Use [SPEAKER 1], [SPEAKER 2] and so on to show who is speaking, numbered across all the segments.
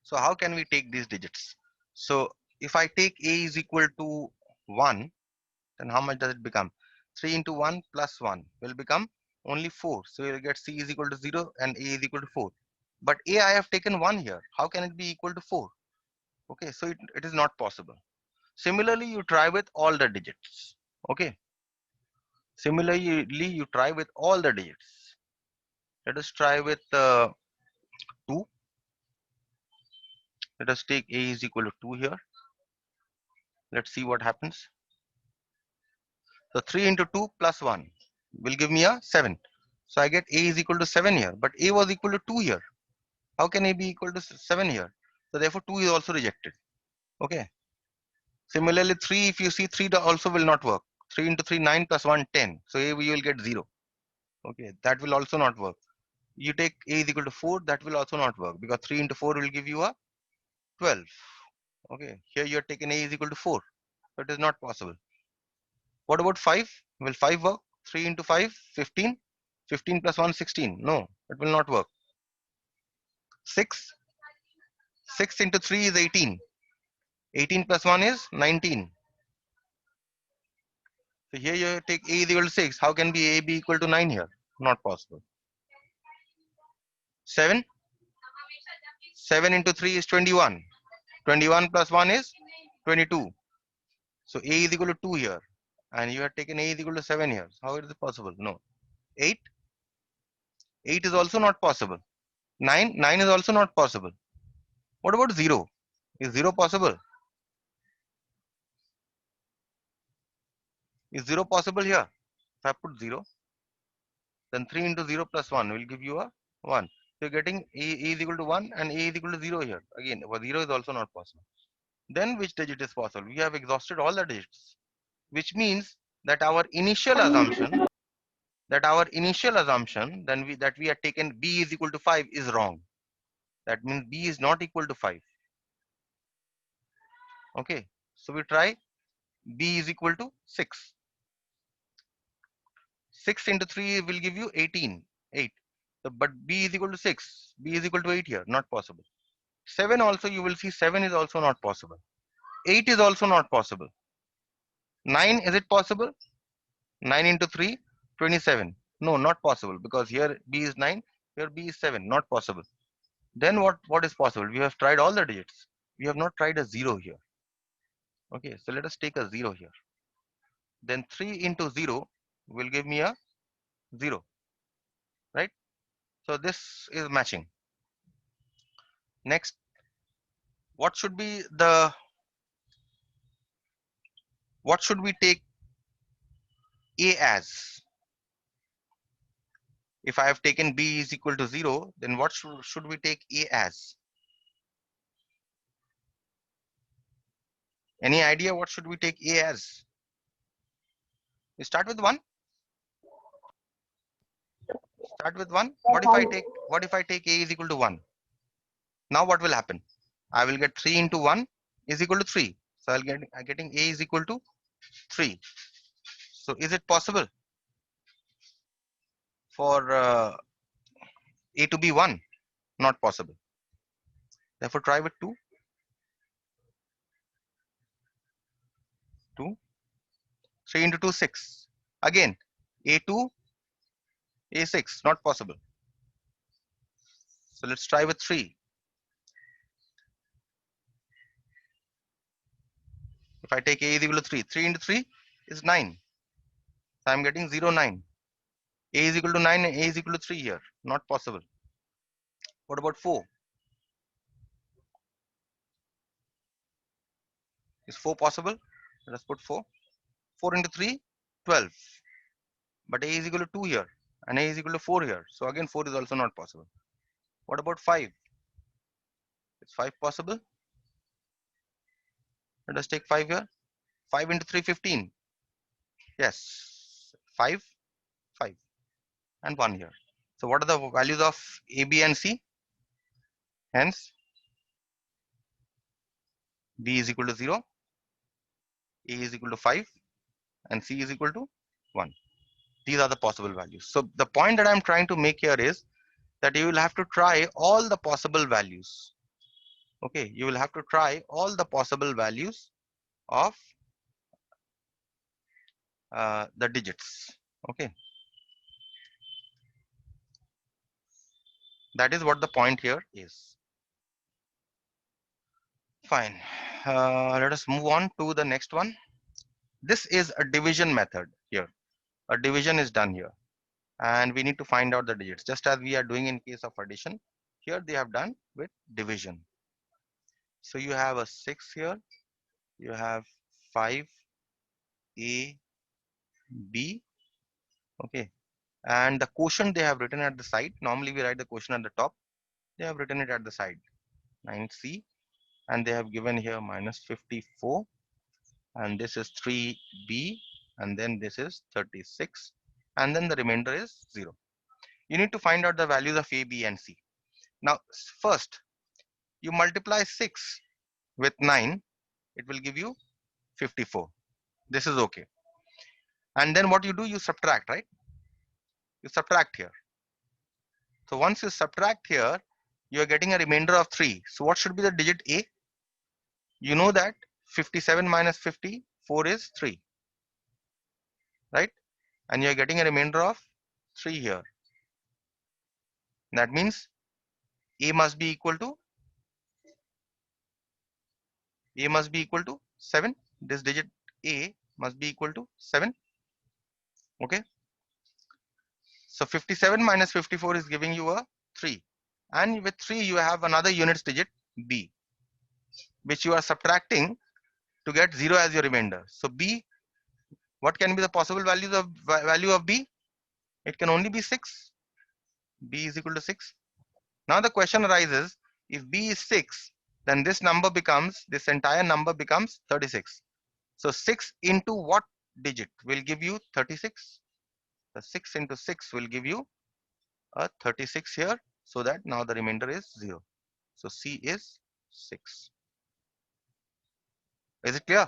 [SPEAKER 1] So how can we take these digits? So if I take a is equal to 1, then how much does it become? 3 into 1 plus 1 will become only 4. So you'll get c is equal to 0 and a is equal to 4. But a I have taken 1 here. How can it be equal to 4? Okay, so it is not possible. Similarly, you try with all the digits. Okay, similarly, you try with all the digits. Let us try with 2. Let us take a is equal to 2 here. Let's see what happens. So 3 into 2 plus 1 will give me a 7. So I get a is equal to 7 here, but a was equal to 2 here. How can a be equal to 7 here? So therefore 2 is also rejected. Okay. Similarly 3, if you see 3 also will not work. 3 into 3, 9 plus 1, 10. So a you will get 0. Okay, that will also not work. You take a is equal to 4, that will also not work because 3 into 4 will give you a 12. Okay, here you are taking a is equal to 4. So it is not possible. What about 5? Will 5 work? 3 into 5, 15. 15 plus 1, 16. No, it will not work. 6. 6 into 3 is 18. 18 plus 1 is 19. So here you take a is equal to 6. How can be a be equal to 9 here? Not possible. 7. 7 into 3 is 21. 21 plus 1 is 22. So a is equal to 2 here. And you have taken a is equal to 7 here. How is it possible? No. 8. 8 is also not possible. 9. 9 is also not possible. What about 0? Is 0 possible? Is 0 possible here? If I put 0, then 3 into 0 plus 1 will give you a 1. So you're getting a is equal to 1 and a is equal to 0 here. Again, 0 is also not possible. Then which digit is possible? We have exhausted all the digits, which means that our initial assumption, then that we had taken b is equal to 5 is wrong. That means b is not equal to 5. Okay, so we try b is equal to 6. 6 into 3 will give you 18. 8. So, but b is equal to 6. B is equal to 8 here. Not possible. 7 also you will see 7 is also not possible. 8 is also not possible. 9, is it possible? 9 into 3, 27. No, not possible because here b is 9, here b is 7. Not possible. Then what is possible? We have tried all the digits. We have not tried a 0 here. Okay, so let us take a 0 here. Then 3 into 0 will give me a 0. Right? So this is matching. Next, what should be the what should we take a as? If I have taken b is equal to 0, then what should we take a as? Any idea what should we take a as? We start with 1. Start with 1. What if I take a is equal to 1? Now what will happen? I will get 3 into 1 is equal to 3. So I'm getting a is equal to 3. So is it possible for a to be 1? Not possible. Therefore try with 2. 2. 3 into 2, 6. Again, a2, a6. Not possible. So let's try with 3. If I take a is equal to 3, 3 into 3 is 9. So I'm getting 0, 9. A is equal to 9 and a is equal to 3 here. Not possible. What about 4? Is 4 possible? Let us put 4. 4 into 3, 12. But a is equal to 2 here and a is equal to 4 here. So again 4 is also not possible. What about 5? Is 5 possible? Let us take 5 here. 5 into 3, 15. Yes. 5, 5 and 1 here. So what are the values of a, b and c? Hence b is equal to 0, a is equal to 5 and c is equal to 1. These are the possible values. So the point that I'm trying to make here is that you will have to try all the possible values. Okay, you will have to try all the possible values of the digits. Okay, that is what the point here is. Fine. Let us move on to the next one. This is a division method here. A division is done here, and we need to find out the digits, just as we are doing in case of addition. Here they have done with division. So you have a 6 here, you have 5 A B. Okay, and the quotient they have written at the side. Normally we write the quotient at the top. They have written it at the side, 9C, and they have given here minus 54, and this is 3B, and then this is 36, and then the remainder is 0. You need to find out the values of A, B, and C. Now, first, you multiply 6 with 9, it will give you 54. This is okay. And then what you do, you subtract, right? You subtract here. So once you subtract here, you are getting a remainder of 3. So what should be the digit A? You know that 57 minus 54 is 3, right? And you are getting a remainder of 3 here. That means A must be equal to 7. This digit A must be equal to 7. Okay. So 57 minus 54 is giving you a 3. And with 3, you have another units digit B, which you are subtracting to get 0 as your remainder. So B, what can be the possible values of value of B? It can only be 6. B is equal to 6. Now the question arises, if B is 6, then this entire number becomes 36. So 6 into what digit will give you 36? The 6 into 6 will give you a 36 here, so that now the remainder is 0. So C is 6. Is it clear?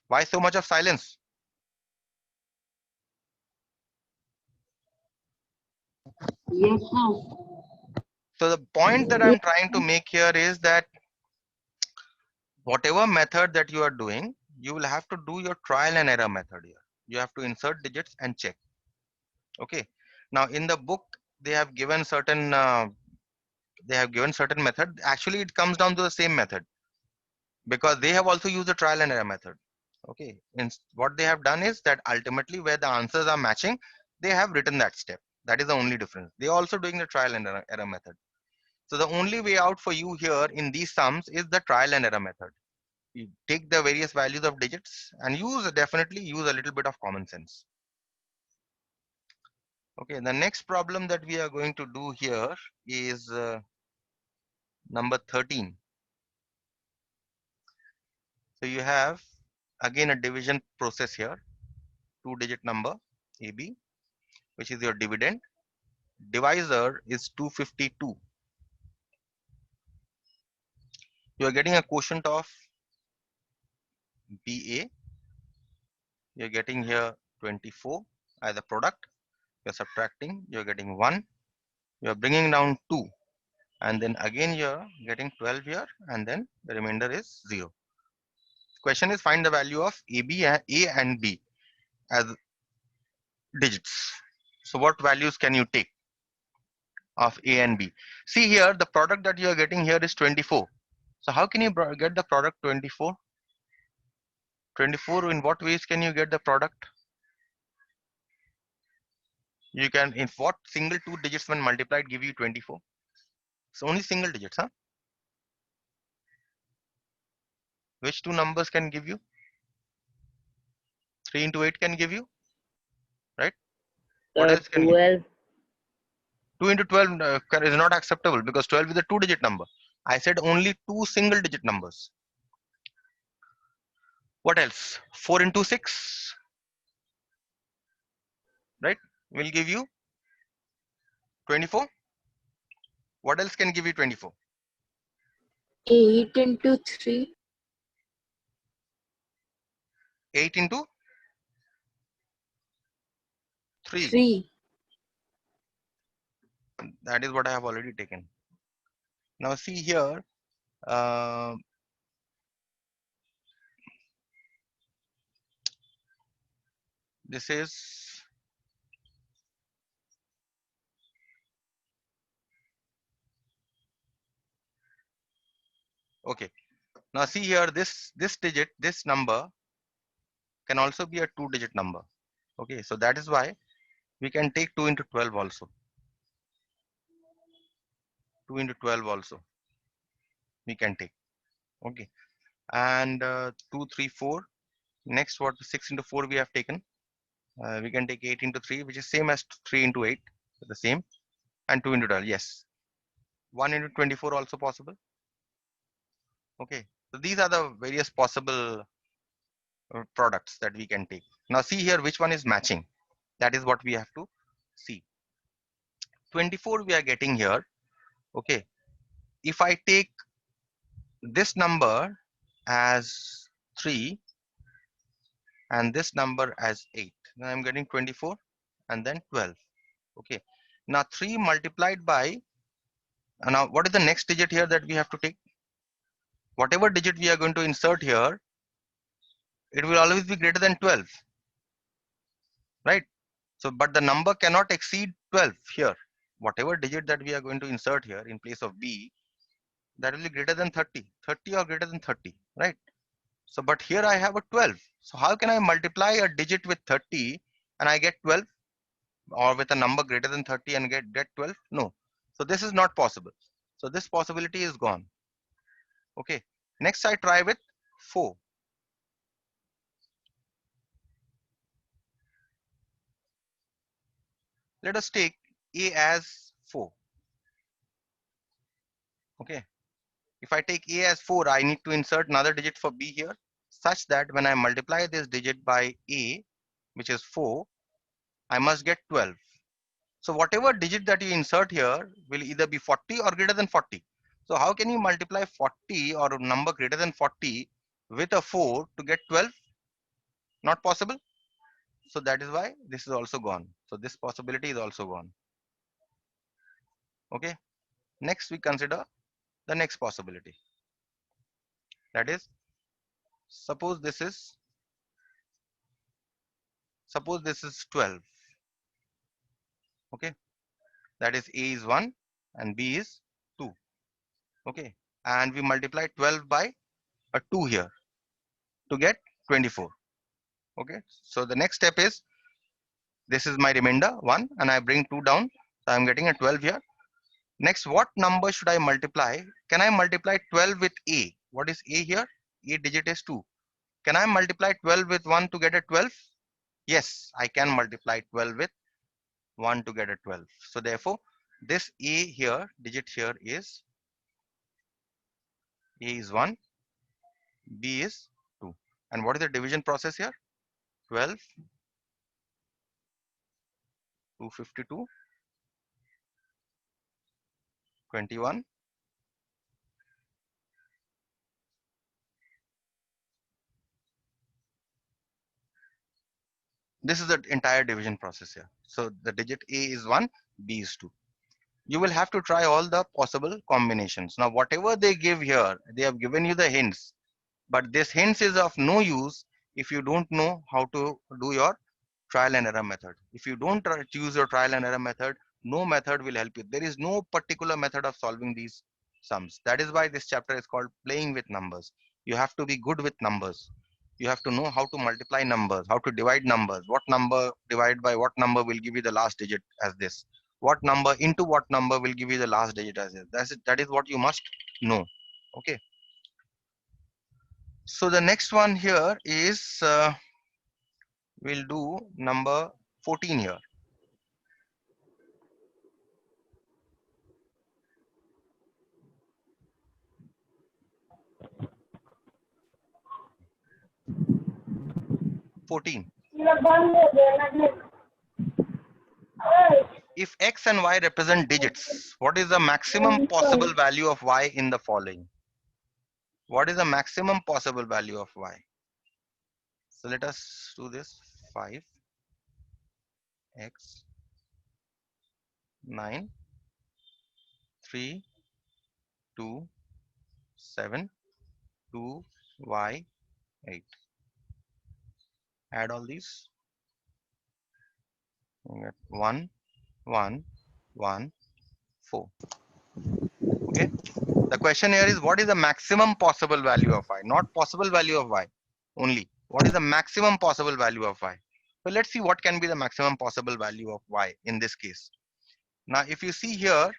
[SPEAKER 1] Why so much of silence?
[SPEAKER 2] Yes, sir.
[SPEAKER 1] So the point that I'm trying to make here is that whatever method that you are doing, you will have to do your trial and error method here. You have to insert digits and check. Okay. Now in the book, they have given certain method. Actually, it comes down to the same method because they have also used the trial and error method. Okay. What they have done is that ultimately where the answers are matching, they have written that step. That is the only difference. They are also doing the trial and error method. So the only way out for you here in these sums is the trial and error method. You take the various values of digits and definitely use a little bit of common sense. Okay, the next problem that we are going to do here is number 13. So you have again a division process here, 2-digit number AB, which is your dividend. Divisor is 252. You are getting a quotient of BA. You're getting here 24 as a product. You're subtracting, you're getting 1. You're bringing down 2. And then again you're getting 12 here, and then the remainder is 0. Question is find the value of A and B as digits. So what values can you take of A and B? See here, the product that you are getting here is 24. So how can you get the product 24? 24, in what ways can you get the product? You can, in what single 2 digits when multiplied give you 24? It's only single digits, huh? Which 2 numbers can give you? 3 into 8 can give you, right? What else can give?
[SPEAKER 2] 12.
[SPEAKER 1] 2 into 12 is not acceptable because 12 is a 2-digit number. I said only 2 single digit numbers. What else? 4 into 6, right? Will give you 24. What else can give you 24?
[SPEAKER 2] 8 into 3.
[SPEAKER 1] 8 into 3.
[SPEAKER 2] 3.
[SPEAKER 1] That is what I have already taken. Now see here, uh, this is okay. Now see here, this digit, this number can also be a 2-digit number. Okay, so that is why we can take 2 into 12 also. 2 into 12 also we can take. Okay, and 2, 3, 4. Next, what 6 into 4 we have taken. We can take 8 into 3, which is same as 3 into 8, the same, and 2 into 12. Yes, 1 into 24 also possible. Okay, so these are the various possible products that we can take. Now see here which one is matching. That is what we have to see. 24 we are getting here. Okay, if I take this number as 3 and this number as 8, then I'm getting 24 and then 12. Okay, now 3 multiplied by, now what is the next digit here that we have to take? Whatever digit we are going to insert here, it will always be greater than 12, right? So but the number cannot exceed 12 here. Whatever digit that we are going to insert here in place of b, that will be greater than 30, 30 or greater than 30, right? So but here I have a 12, so how can I multiply a digit with 30 and I get 12, or with a number greater than 30 and get 12? No, so this is not possible, so this possibility is gone. Okay, next I try with 4. Let us take a as 4. Okay, if I take a as 4, I need to insert another digit for b here, such that when I multiply this digit by a, which is 4, I must get 12. So whatever digit that you insert here will either be 40 or greater than 40. So how can you multiply 40 or a number greater than 40 with a 4 to get 12? Not possible. So that is why this is also gone. So this possibility is also gone. Okay. Next we consider the next possibility. That is, suppose this is, suppose this is 12. Okay. That is a is 1 and b is 2. Okay. And we multiply 12 by a 2 here to get 24. Okay. So the next step is, this is my remainder 1 and I bring 2 down. So I'm getting a 12 here. Next, what number should I multiply? Can I multiply 12 with a? What is a here? A digit is 2. Can I multiply 12 with 1 to get a 12? Yes, I can multiply 12 with 1 to get a 12. So therefore, this a here, digit here is, a is 1, b is 2. And what is the division process here? 12, 252, 21. This is the entire division process here. So the digit a is 1, b is 2. You will have to try all the possible combinations. Now, whatever they give here, they have given you the hints, but this hints is of no use if you don't know how to do your trial and error method. If you don't choose your trial and error method, no method will help you. There is no particular method of solving these sums. That is why this chapter is called playing with numbers. You have to be good with numbers. You have to know how to multiply numbers, how to divide numbers, what number divided by what number will give you the last digit as this, what number into what number will give you the last digit as this. That's it. That is what you must know. Okay, so the next one here is, we'll do number 14 here. 14. If x and y represent digits, what is the maximum possible value of y in the following? What is the maximum possible value of y? So let us do this. 5, x, 9, 3, 2, 7, 2, y, 8. Add all these. You get 1, 1, 1, 4. Okay. The question here is, what is the maximum possible value of y? Not possible value of y only. What is the maximum possible value of y? So let's see what can be the maximum possible value of y in this case. Now, if you see here,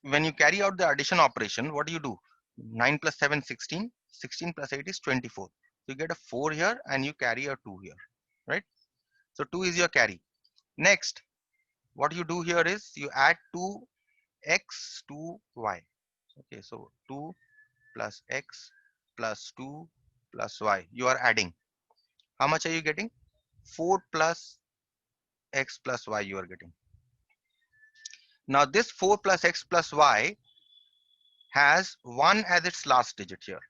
[SPEAKER 1] when you carry out the addition operation, what do? 9 plus 7, 16. 16 plus 8 is 24. So you get a 4 here and you carry a 2 here, right? So 2 is your carry. Next, what you do here is you add 2x to y. Okay, so 2 plus x plus 2 plus y. You are adding. How much are you getting? 4 plus x plus y you are getting. Now this 4 plus x plus y has 1 as its last digit here.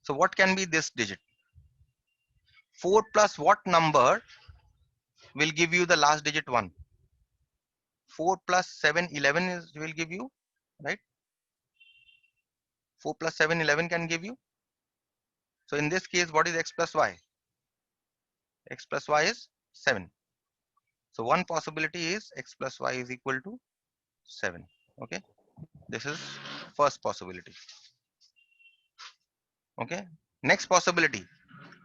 [SPEAKER 1] So what can be this digit? 4 plus what number will give you the last digit 1? 4 plus 7, 11 will give you, right? 4 plus 7, 11 can give you. So in this case, what is x plus y? X plus y is 7. So one possibility is x plus y is equal to 7. Okay, this is first possibility. Okay, next possibility,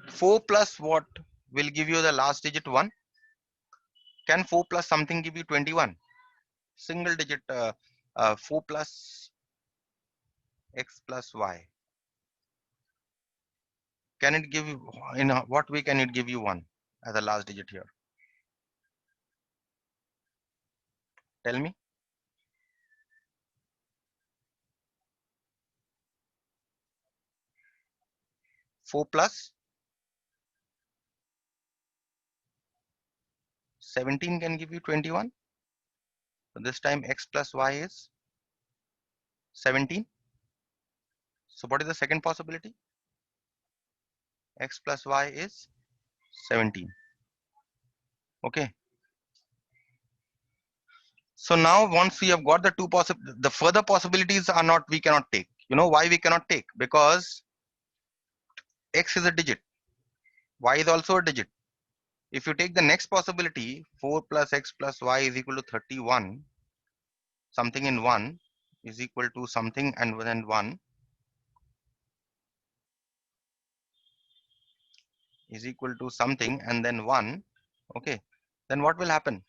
[SPEAKER 1] 4 plus what will give you the last digit 1? Can 4 plus something give you 21? Single digit 4 plus x plus y. Can it give you, in what way can it give you 1 as a last digit here? Tell me. Four plus 17 can give you 21. So this time x plus y is 17. So what is the second possibility? X plus y is 17. Okay. So now once we have got the two the further possibilities are not, we cannot take. You know why we cannot take? Because x is a digit, y is also a digit. If you take the next possibility, 4 plus x plus y is equal to 31, something in 1 is equal to something and then 1 is equal to something and then 1. Okay, then what will happen?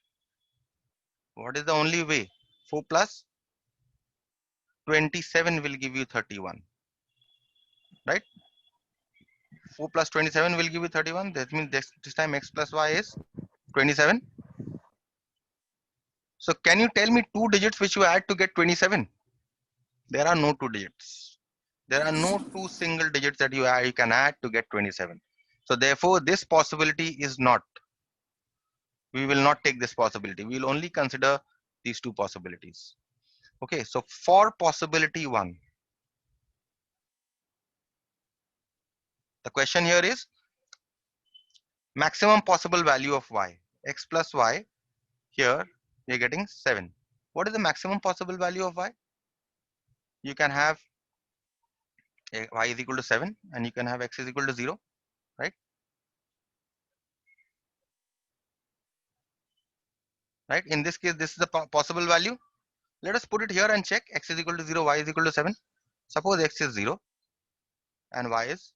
[SPEAKER 1] What is the only way? 4 plus 27 will give you 31, right? 4 plus 27 will give you 31. That means this time x plus y is 27. So can you tell me two digits which you add to get 27? There are no two digits. There are no two single digits that you can add to get 27. So therefore this possibility is not, we will not take this possibility. We will only consider these two possibilities. Okay, so for possibility 1, the question here is maximum possible value of y. X plus y, here we are getting 7. What is the maximum possible value of y? You can have y is equal to 7 and you can have x is equal to 0, right? Right, in this case this is the possible value. Let us put it here and check. X is equal to 0, y is equal to 7. Suppose x is 0 and y is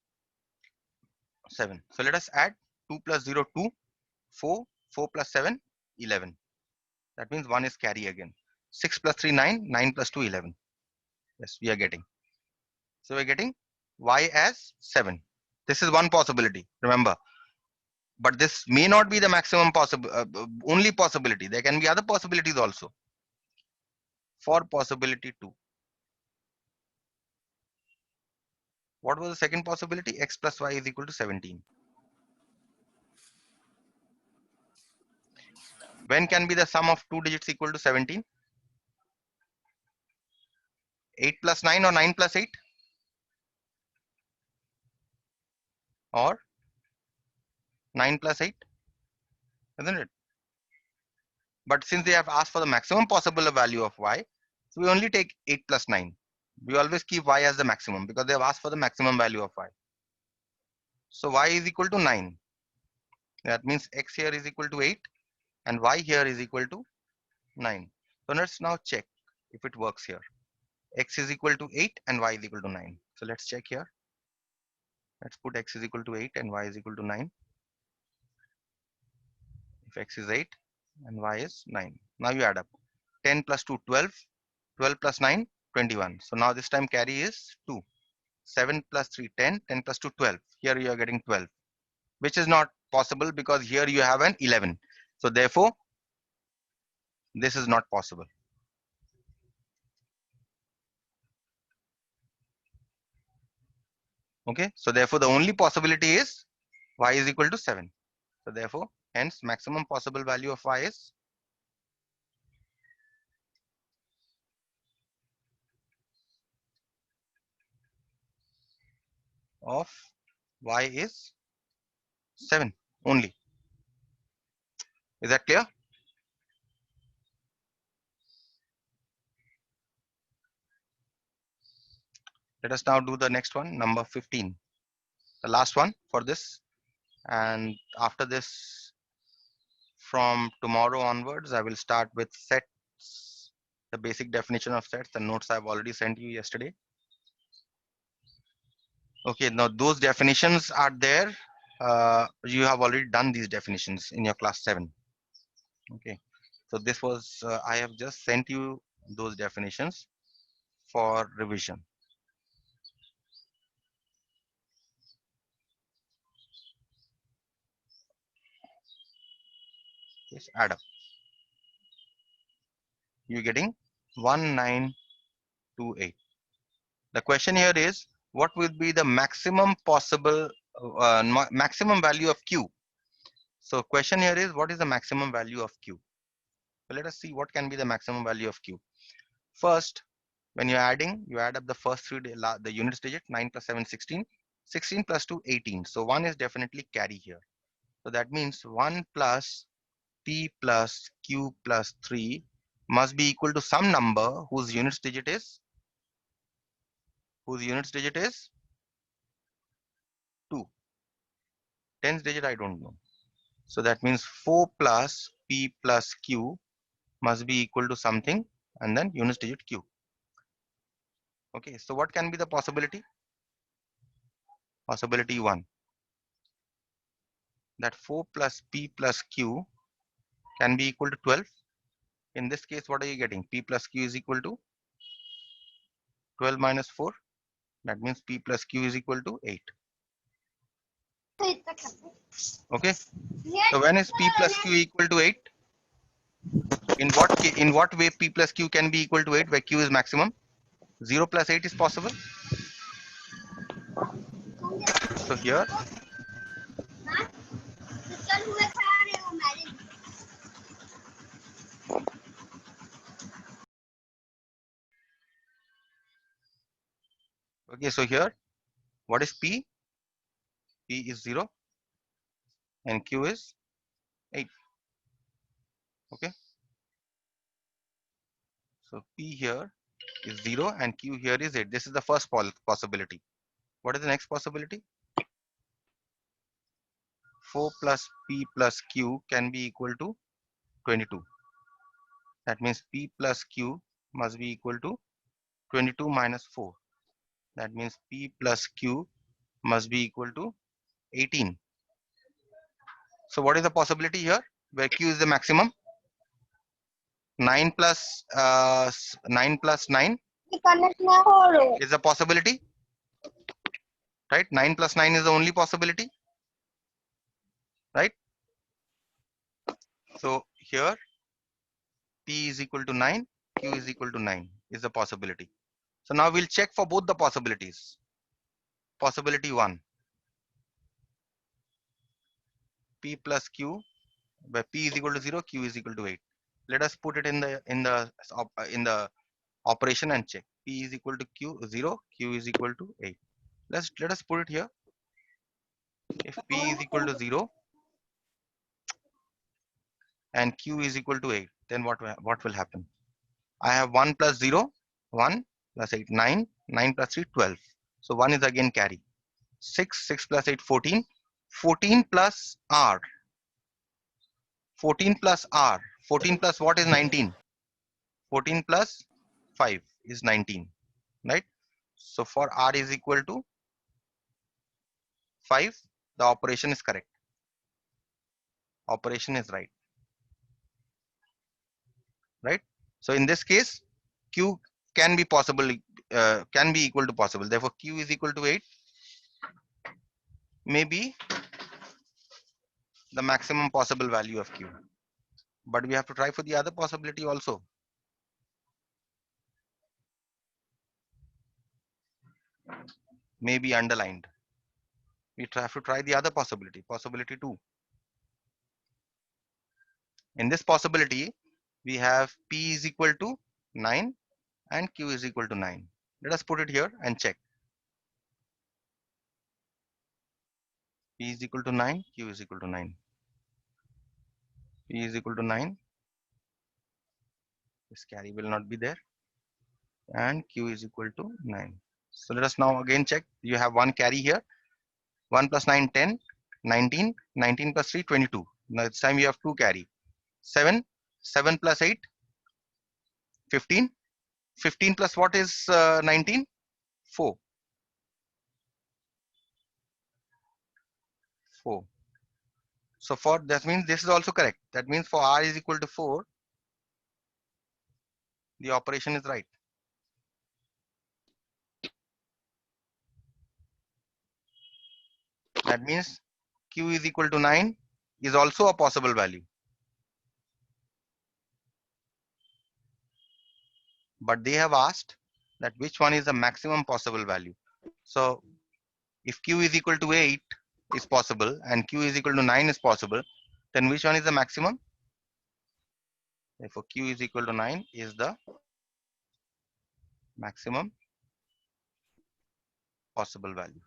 [SPEAKER 1] 7. So let us add 2 plus 0, 2, 4, 4 plus 7, 11. That means 1 is carry again. 6 plus 3, 9, 9 plus 2, 11. Yes, we are getting. So we're getting y as 7. This is one possibility, remember. But this may not be the maximum possible, only possibility. There can be other possibilities also. For possibility 2. What was the second possibility? X plus y is equal to 17. When can be the sum of two digits equal to 17? 8 plus 9 or 9 plus 8? Or 9 plus 8? Isn't it? But since they have asked for the maximum possible value of y, so we only take 8 plus 9. We always keep y as the maximum because they have asked for the maximum value of y. So y is equal to 9. That means x here is equal to 8 and y here is equal to 9. So let's now check if it works here. X is equal to 8 and y is equal to 9. So let's check here. Let's put x is equal to 8 and y is equal to 9. If x is 8 and y is 9. Now you add up. 10 plus 2, 12. 12 plus 9, 21. So now this time carry is 2. 7 plus 3, 10. 10 plus 2, 12. Here you are getting 12. Which is not possible because here you have an 11. So therefore, this is not possible. Okay. So therefore, the only possibility is y is equal to 7. So therefore, hence maximum possible value of y is of y is 7 only. Is that clear? Let us now do the next one, number 15. The last one for this. And after this, from tomorrow onwards, I will start with sets, the basic definition of sets. The notes I've already sent you yesterday. Okay, now those definitions are there. You have already done these definitions in your class 7. Okay, so this was, I have just sent you those definitions for revision. Just add up. You're getting 1928. The question here is, what will be the maximum possible, maximum value of Q? So question here is, what is the maximum value of Q? So let us see what can be the maximum value of Q. First, when you're adding, you add up the first three, the units digit, 9 plus 7, 16. 16 plus 2, 18. So 1 is definitely carry here. So that means 1 plus P plus Q plus 3 must be equal to some number whose units digit is 2. Tens digit I don't know. So that means 4 plus P plus Q must be equal to something and then units digit Q. Okay, so what can be the possibility? Possibility 1. That 4 plus P plus Q can be equal to 12. In this case, what are you getting? P plus Q is equal to 12 minus 4. That means P plus Q is equal to 8. Okay. So when is P plus Q equal to 8? In what way P plus Q can be equal to 8 where Q is maximum? 0 plus 8 is possible. So here, okay, so here, what is P? P is 0 and Q is 8. Okay. So P here is 0 and Q here is 8. This is the first possibility. What is the next possibility? 4 plus P plus Q can be equal to 22. That means P plus Q must be equal to 22 minus 4. That means P plus Q must be equal to 18. So what is the possibility here where Q is the maximum? 9 plus 9 plus 9 is a possibility, right? 9 plus 9 is the only possibility, right? So here P is equal to 9, Q is equal to 9 is the possibility. So now we'll check for both the possibilities. Possibility 1, P plus Q, where P is equal to 0, Q is equal to 8. Let us put it in the operation and check. P is equal to Q 0, Q is equal to 8. Let us put it here. If P is equal to 0 and Q is equal to 8, then what will happen? I have 1 plus 0, 1 plus 8, 9, 9 plus 3, 12. So 1 is again carry. 6, 6 plus 8, 14. 14 plus R. 14 plus R. 14 plus what is 19? 14 plus 5 is 19, right? So for R is equal to 5, the operation is correct. Operation is right. Right? So in this case, Q can be possible, can be equal to possible. Therefore, Q is equal to 8. Maybe the maximum possible value of Q. But we have to try for the other possibility also. Maybe underlined. We have to try the other possibility, possibility 2. In this possibility, we have P is equal to 9 and Q is equal to 9. Let us put it here and check. P is equal to 9, Q is equal to 9. P is equal to 9. This carry will not be there. And Q is equal to 9. So let us now again check. You have one carry here. 1 plus 9, 10, 19, 19 plus 3, 22. Now this time you have two carry. 7, 7 plus 8, 15. 15 plus what is 19? 4. 4. So for that means this is also correct. That means for R is equal to 4, the operation is right. That means Q is equal to 9 is also a possible value. But they have asked that which one is the maximum possible value. So if Q is equal to 8 is possible and Q is equal to 9 is possible, then which one is the maximum? Therefore, Q is equal to 9 is the maximum possible value.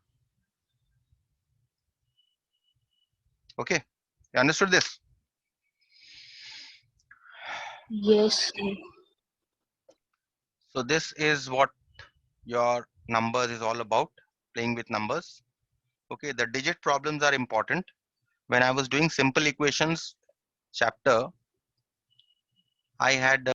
[SPEAKER 1] Okay, you understood this?
[SPEAKER 2] Yes, sir.
[SPEAKER 1] So this is what your numbers is all about, playing with numbers. Okay, the digit problems are important. When I was doing simple equations chapter, I had